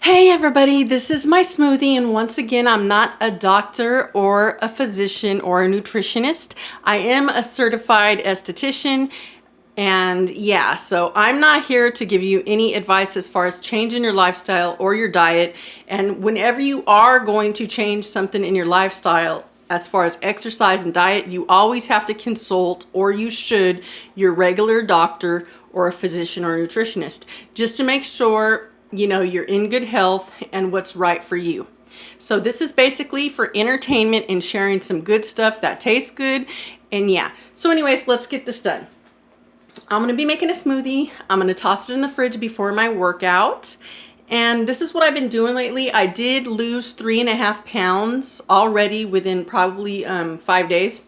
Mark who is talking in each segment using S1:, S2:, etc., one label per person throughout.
S1: Hey everybody, this is my smoothie, and once again, I'm not a doctor or a physician or a nutritionist. I am a certified esthetician, and yeah, so I'm not here to give you any advice as far as changing your lifestyle or your diet. And whenever you are going to change something in your lifestyle, as far as exercise and diet, you always have to consult, or you should, your regular doctor or a physician or a nutritionist, just to make sure you know you're in good health and what's right for you. So this is basically for entertainment and sharing some good stuff that tastes good. And yeah, so anyways, let's get this done. I'm going to be making a smoothie. I'm going to toss it in the fridge before my workout. And this is what I've been doing lately. I did lose 3.5 pounds already within probably 5 days.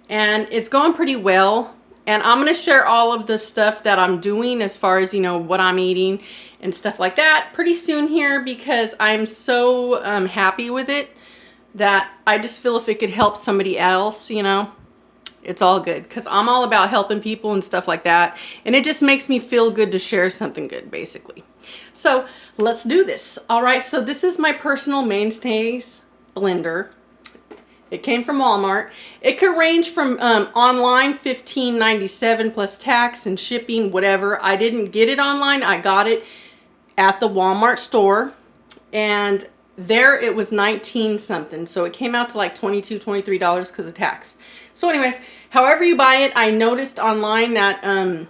S1: And it's going pretty well. And I'm going to share all of the stuff that I'm doing as far as, you know, what I'm eating and stuff like that pretty soon here, because I'm so happy with it that I just feel if it could help somebody else, you know, it's all good, because I'm all about helping people and stuff like that. And it just makes me feel good to share something good, basically. So let's do this. All right, so this is my personal MainStays blender. It came from Walmart. It could range from online $15.97 plus tax and shipping, whatever. I didn't get it online. I got it at the Walmart store, and there it was 19 something. So it came out to like $22, $23 because of tax. So anyways, however you buy it, I noticed online that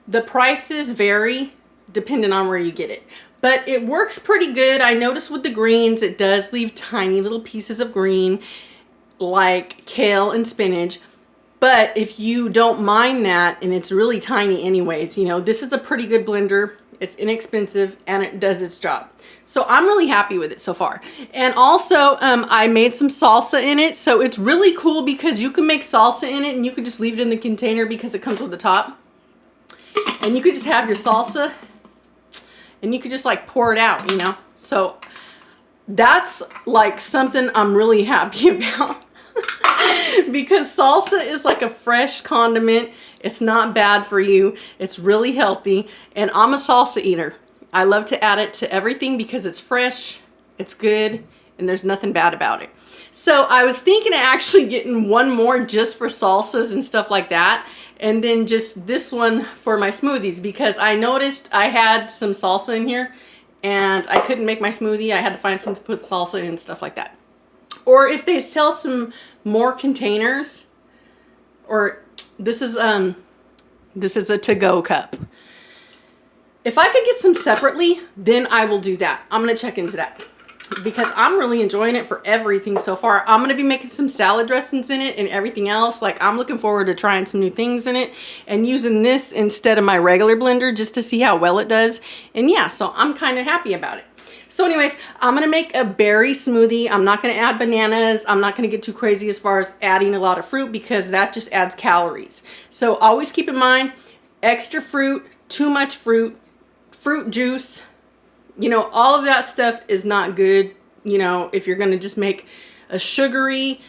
S1: the prices vary depending on where you get it. But it works pretty good. I noticed with the greens, it does leave tiny little pieces of green like kale and spinach. But if you don't mind that, and it's really tiny anyways, you know, this is a pretty good blender. It's inexpensive and it does its job. So I'm really happy with it so far. And also I made some salsa in it. So it's really cool because you can make salsa in it and you can just leave it in the container because it comes with the top. And you could just have your salsa and you could just like pour it out, you know. So that's like something I'm really happy about. Because salsa is like a fresh condiment. It's not bad for you. It's really healthy. And I'm a salsa eater. I love to add it to everything because it's fresh, it's good, and there's nothing bad about it. So I was thinking of actually getting one more just for salsas and stuff like that. And then just this one for my smoothies, because I noticed I had some salsa in here and I couldn't make my smoothie. I had to find something to put salsa in and stuff like that. Or if they sell some more containers, or this is a to-go cup. If I could get some separately, then I will do that. I'm gonna check into that because I'm really enjoying it for everything so far. I'm gonna be making some salad dressings in it and everything else. Like, I'm looking forward to trying some new things in it and using this instead of my regular blender just to see how well it does. And yeah, so I'm kind of happy about it. So anyways, I'm going to make a berry smoothie. I'm not going to add bananas. I'm not going to get too crazy as far as adding a lot of fruit because that just adds calories. So always keep in mind, extra fruit, too much fruit, fruit juice, you know, all of that stuff is not good. You know, if you're going to just make a sugary,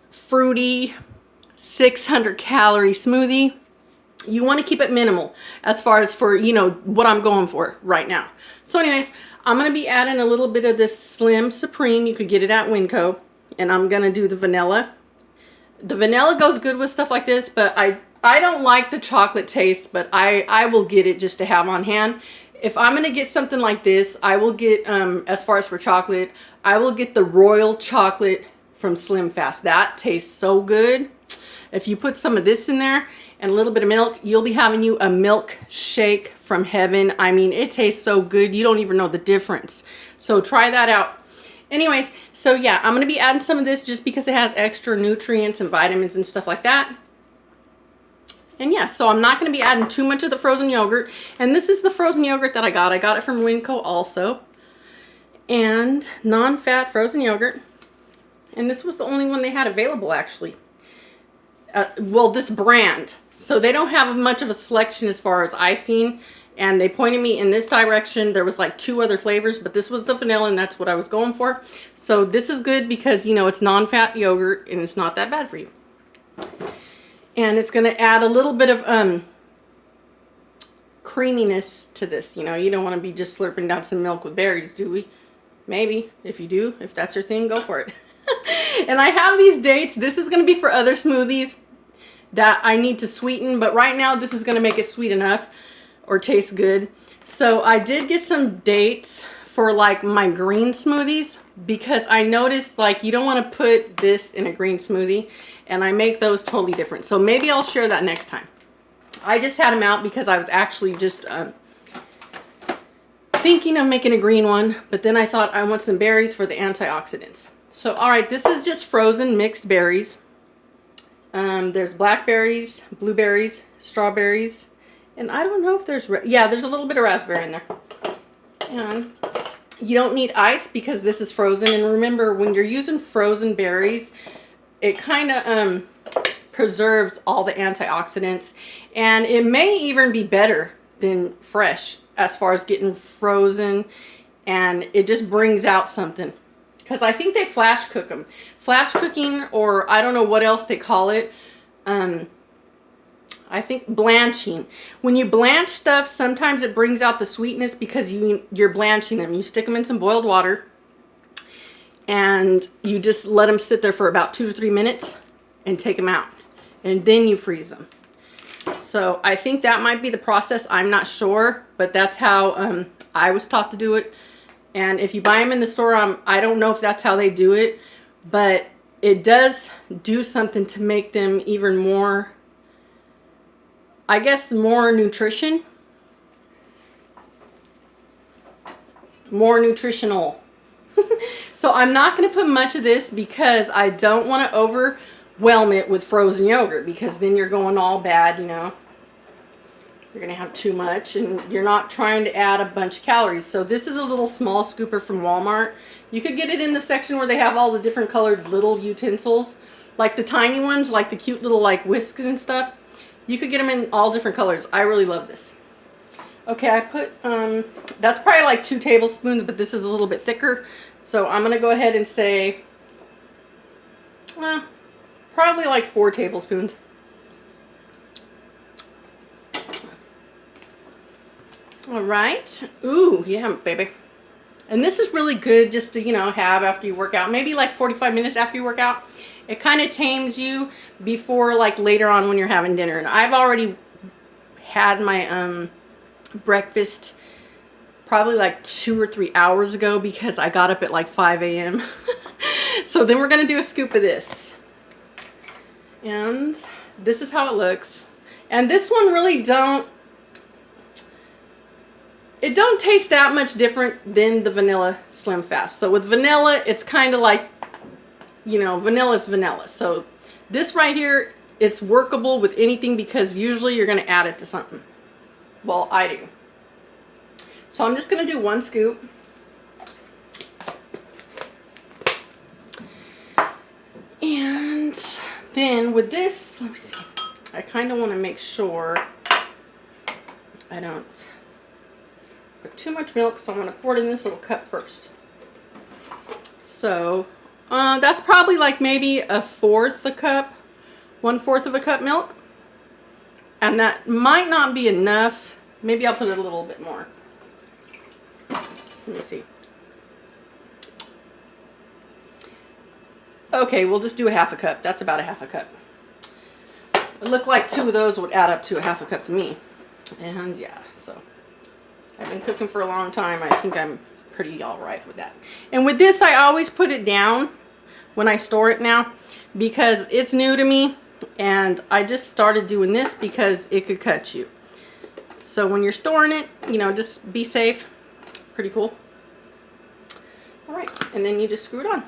S1: fruity, 600 calorie smoothie, you want to keep it minimal as far as for, you know, what I'm going for right now. So anyways, I'm going to be adding a little bit of this Slim Supreme. You could get it at WinCo. And I'm going to do the vanilla. The vanilla goes good with stuff like this, but I don't like the chocolate taste, but I will get it just to have on hand. If I'm going to get something like this, I will get, as far as for chocolate, I will get the Royal Chocolate from Slim Fast. That tastes so good. If you put some of this in there and a little bit of milk, you'll be having you a milkshake from heaven. I mean, it tastes so good. You don't even know the difference. So try that out. Anyways, so yeah, I'm going to be adding some of this just because it has extra nutrients and vitamins and stuff like that. And yeah, so I'm not going to be adding too much of the frozen yogurt. And this is the frozen yogurt that I got. I got it from WinCo also. And non-fat frozen yogurt. And this was the only one they had available, actually. Well, this brand. So they don't have much of a selection as far as I seen. And they pointed me in this direction. There was like 2 other flavors, but this was the vanilla and that's what I was going for. So this is good because, you know, it's non-fat yogurt and it's not that bad for you. And it's going to add a little bit of creaminess to this. You know, you don't want to be just slurping down some milk with berries, do we? Maybe. If you do, if that's your thing, go for it. And I have these dates. This is going to be for other smoothies that I need to sweeten, but right now this is going to make it sweet enough or taste good. So I did get some dates for like my green smoothies, because I noticed like you don't want to put this in a green smoothie, and I make those totally different. So maybe I'll share that next time. I just had them out because I was actually just thinking of making a green one, but then I thought I want some berries for the antioxidants. So all right, this is just frozen mixed berries. There's blackberries, blueberries, strawberries, and I don't know if there's, yeah, there's a little bit of raspberry in there. And you don't need ice because this is frozen. And remember, when you're using frozen berries, it kind of preserves all the antioxidants, and it may even be better than fresh as far as getting frozen, and it just brings out something. Because I think they flash cook them. Flash cooking, or I don't know what else they call it. I think blanching. When you blanch stuff, sometimes it brings out the sweetness because you're blanching them. You stick them in some boiled water, and you just let them sit there for about 2 to 3 minutes and take them out. And then you freeze them. So I think that might be the process. I'm not sure, but that's how I was taught to do it. And if you buy them in the store, I don't know if that's how they do it, but it does do something to make them even more, I guess, more nutrition. More nutritional. So I'm not going to put much of this because I don't want to overwhelm it with frozen yogurt, because then you're going all bad, you know. You're going to have too much, and you're not trying to add a bunch of calories. So this is a little small scooper from Walmart. You could get it in the section where they have all the different colored little utensils, like the tiny ones, like the cute little like whisks and stuff. You could get them in all different colors. I really love this. Okay, I put, that's probably like 2 tablespoons, but this is a little bit thicker. So I'm going to go ahead and say, probably like 4 tablespoons. All right. Ooh, yeah, baby. And this is really good just to, you know, have after you work out. Maybe like 45 minutes after you work out. It kind of tames you before, like, later on when you're having dinner. And I've already had my breakfast probably like 2 or 3 hours ago because I got up at like 5 a.m. So then we're going to do a scoop of this. And this is how it looks. And this one really don't taste that much different than the vanilla Slim Fast. So with vanilla, it's kind of like, you know, vanilla's vanilla. So this right here, it's workable with anything because usually you're going to add it to something. Well, I do. So I'm just going to do 1 scoop. And then with this, let me see. I kind of want to make sure I don't put too much milk, so I'm going to pour it in this little cup first. So that's probably like maybe 1/4 a cup, 1/4 of a cup milk. And that might not be enough. Maybe I'll put it a little bit more. Let me see. Okay, we'll just do 1/2 a cup. That's about 1/2 a cup. It looked like 2 of those would add up to 1/2 a cup to me. And yeah, so I've been cooking for a long time. I think I'm pretty all right with that. And with this, I always put it down when I store it now because it's new to me. And I just started doing this because it could cut you. So when you're storing it, you know, just be safe. Pretty cool. All right, and then you just screw it on.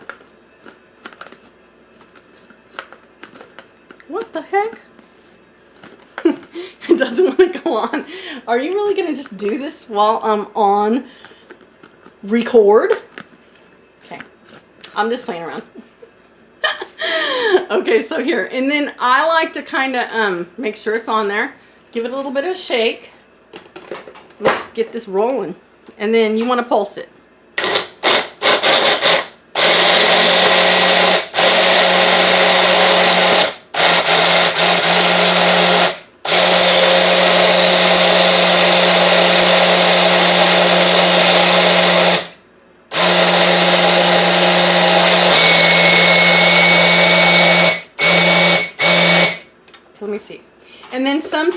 S1: What the heck? It doesn't want to go on. Are you really going to just do this while I'm on record? Okay, I'm just playing around. Okay, so here, and then I like to kind of make sure it's on there. Give it a little bit of a shake. Let's get this rolling. And then you want to pulse it.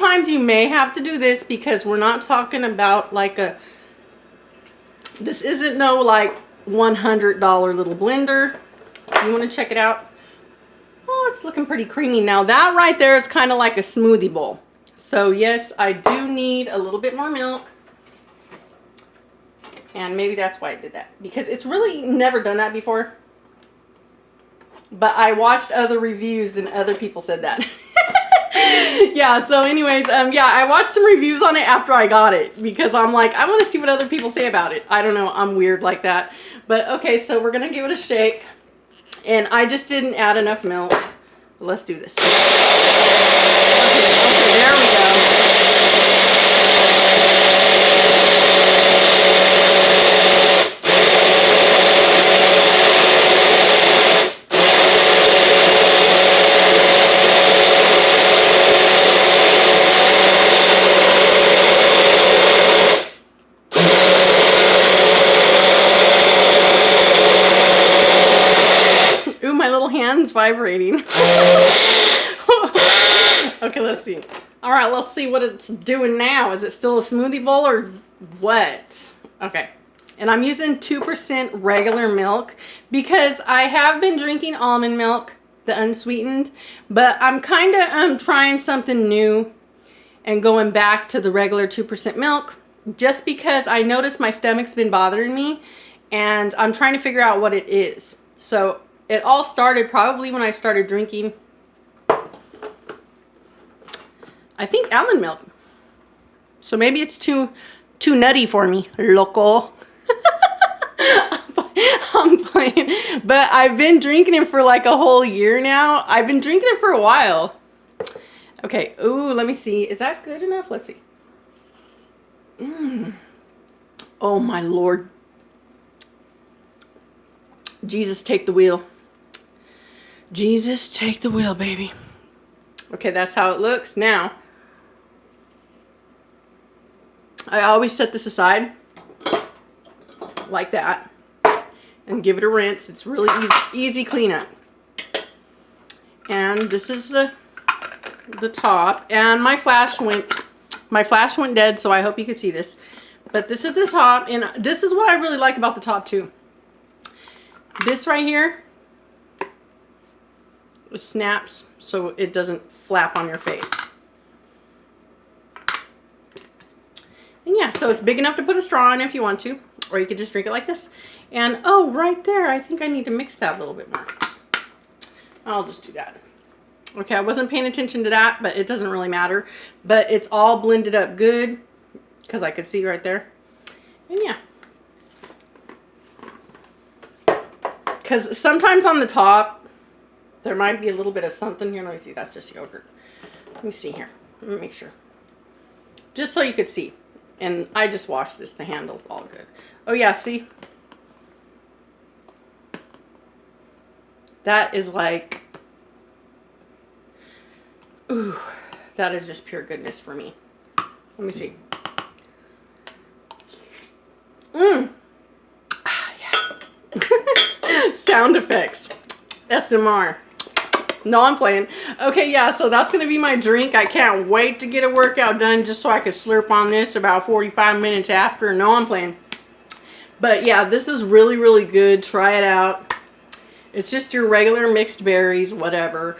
S1: sometimes you may have to do this because we're not talking about like this isn't no like $100 little blender. You want to check it out? Oh, it's looking pretty creamy. Now that right there is kind of like a smoothie bowl. So yes, I do need a little bit more milk. And maybe that's why I did that, because it's really never done that before. But I watched other reviews and other people said that. Yeah, so anyways, yeah, I watched some reviews on it after I got it because I'm like, I want to see what other people say about it. I don't know, I'm weird like that. But okay, so we're gonna give it a shake. And I just didn't add enough milk. Let's do this. Okay, there we go. Hands vibrating. Okay, let's see. All right, let's see what it's doing now. Is it still a smoothie bowl or what? Okay, and I'm using 2% regular milk because I have been drinking almond milk, the unsweetened, but I'm kind of trying something new and going back to the regular 2% milk just because I noticed my stomach's been bothering me and I'm trying to figure out what it is. So it all started probably when I started drinking, I think, almond milk. So maybe it's too nutty for me, loco. I'm playing. But I've been drinking it for like a whole year now. I've been drinking it for a while. Okay, ooh, let me see. Is that good enough? Let's see. Oh my Lord. Jesus, take the wheel. Jesus, take the wheel, baby. Okay, that's how it looks. Now, I always set this aside like that and give it a rinse. It's really easy cleanup. And this is the top. And my flash went dead, so I hope you can see this. But this is the top, and this is what I really like about the top too. This right here, it snaps so it doesn't flap on your face. And yeah, so it's big enough to put a straw in if you want to, or you could just drink it like this. And oh, right there, I think I need to mix that a little bit more. I'll just do that. Okay, I wasn't paying attention to that, but it doesn't really matter. But it's all blended up good because I could see right there. And yeah. Because sometimes on the top, there might be a little bit of something here. Let me see. That's just yogurt. Let me see here. Let me make sure. Just so you could see. And I just washed this. The handle's all good. Oh, yeah. See? That is like... Ooh. That is just pure goodness for me. Let me see. Ah, yeah. Sound effects. SMR. No, I'm playing. Okay, yeah, so that's going to be my drink. I can't wait to get a workout done just so I could slurp on this about 45 minutes after. No, I'm playing. But yeah, this is really, really good. Try it out. It's just your regular mixed berries, whatever.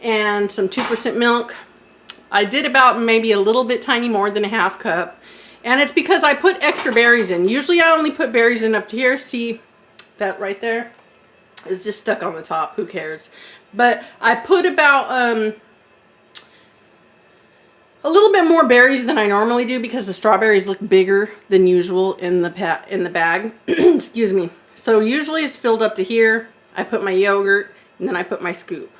S1: And some 2% milk. I did about maybe a little bit tiny more than a half cup. And it's because I put extra berries in. Usually I only put berries in up to here. See that right there? It's just stuck on the top. Who cares? But I put about a little bit more berries than I normally do because the strawberries look bigger than usual in the bag. Excuse me. So usually it's filled up to here. I put my yogurt and then I put my scoop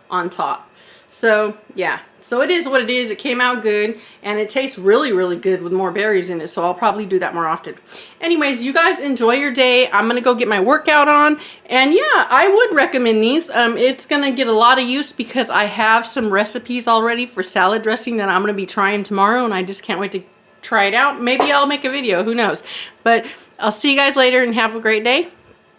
S1: on top. So yeah, so it is what it is. It came out good and it tastes really, really good with more berries in it. So I'll probably do that more often. Anyways, you guys enjoy your day. I'm going to go get my workout on. And yeah, I would recommend these. It's going to get a lot of use because I have some recipes already for salad dressing that I'm going to be trying tomorrow. And I just can't wait to try it out. Maybe I'll make a video. Who knows? But I'll see you guys later and have a great day.